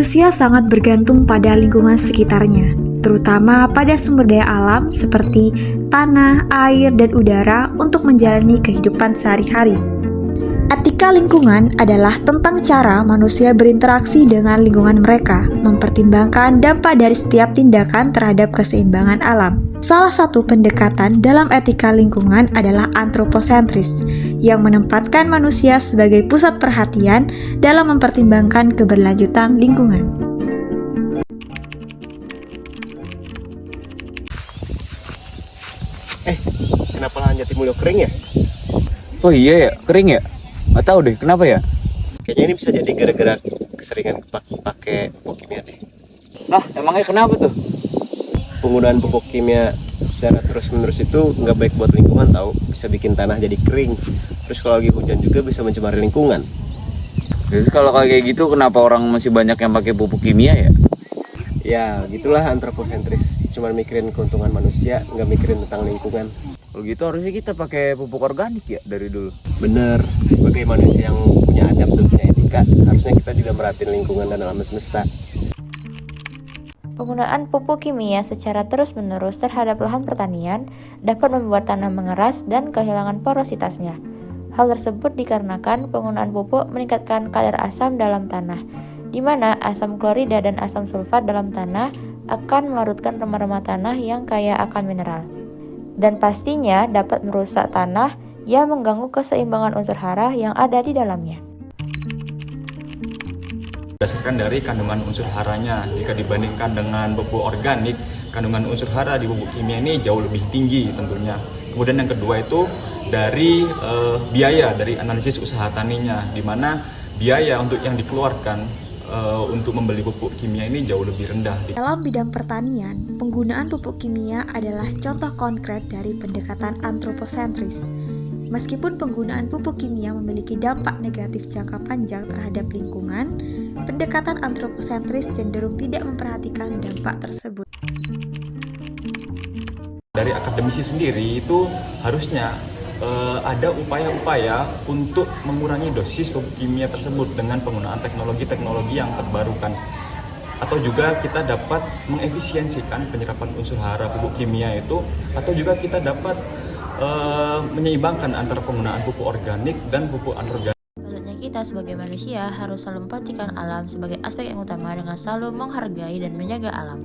Manusia sangat bergantung pada lingkungan sekitarnya, terutama pada sumber daya alam seperti tanah, air, dan udara untuk menjalani kehidupan sehari-hari. Etika lingkungan adalah tentang cara manusia berinteraksi dengan lingkungan mereka, mempertimbangkan dampak dari setiap tindakan terhadap keseimbangan alam. Salah satu pendekatan dalam etika lingkungan adalah antroposentris, yang menempatkan manusia sebagai pusat perhatian dalam mempertimbangkan keberlanjutan lingkungan. Kenapa lahan jati mulia kering ya? Oh iya ya, kering ya? Nggak tahu deh, kenapa ya? Kayaknya ini bisa jadi gara-gara keseringan pakai pupuk kimia deh. Nah, emangnya kenapa tuh? Penggunaan pupuk kimia secara terus-menerus itu nggak baik buat lingkungan tahu, bisa bikin tanah jadi kering. Terus kalau lagi hujan juga bisa mencemari lingkungan. Jadi kalau kayak gitu, kenapa orang masih banyak yang pakai pupuk kimia ya? Ya, gitulah antroposentris. Cuma mikirin keuntungan manusia, nggak mikirin tentang lingkungan. Kalau gitu harusnya kita pakai pupuk organik ya dari dulu. Bener, sebagai manusia yang punya adab dan punya etika, harusnya kita juga merhatiin lingkungan dan alam semesta. Penggunaan pupuk kimia secara terus-menerus terhadap lahan pertanian dapat membuat tanah mengeras dan kehilangan porositasnya. Hal tersebut dikarenakan penggunaan pupuk meningkatkan kadar asam dalam tanah, di mana asam klorida dan asam sulfat dalam tanah akan melarutkan remah-remah tanah yang kaya akan mineral. Dan pastinya dapat merusak tanah yang mengganggu keseimbangan unsur hara yang ada di dalamnya. Berdasarkan dari kandungan unsur haranya, jika dibandingkan dengan pupuk organik, kandungan unsur hara di pupuk kimia ini jauh lebih tinggi tentunya. Kemudian yang kedua itu dari biaya dari analisis usaha taninya, di mana biaya untuk yang dikeluarkan untuk membeli pupuk kimia ini jauh lebih rendah. Dalam bidang pertanian, penggunaan pupuk kimia adalah contoh konkret dari pendekatan antroposentris. Meskipun penggunaan pupuk kimia memiliki dampak negatif jangka panjang terhadap lingkungan, pendekatan antroposentris cenderung tidak memperhatikan dampak tersebut. Dari akademisi sendiri itu harusnya ada upaya-upaya untuk mengurangi dosis pupuk kimia tersebut dengan penggunaan teknologi-teknologi yang terbarukan. Atau juga kita dapat mengefisiensikan penyerapan unsur hara pupuk kimia itu, atau juga kita dapat menyeimbangkan antara penggunaan pupuk organik dan pupuk anorganik. Maksudnya kita sebagai manusia harus selalu memperhatikan alam sebagai aspek yang utama dengan selalu menghargai dan menjaga alam.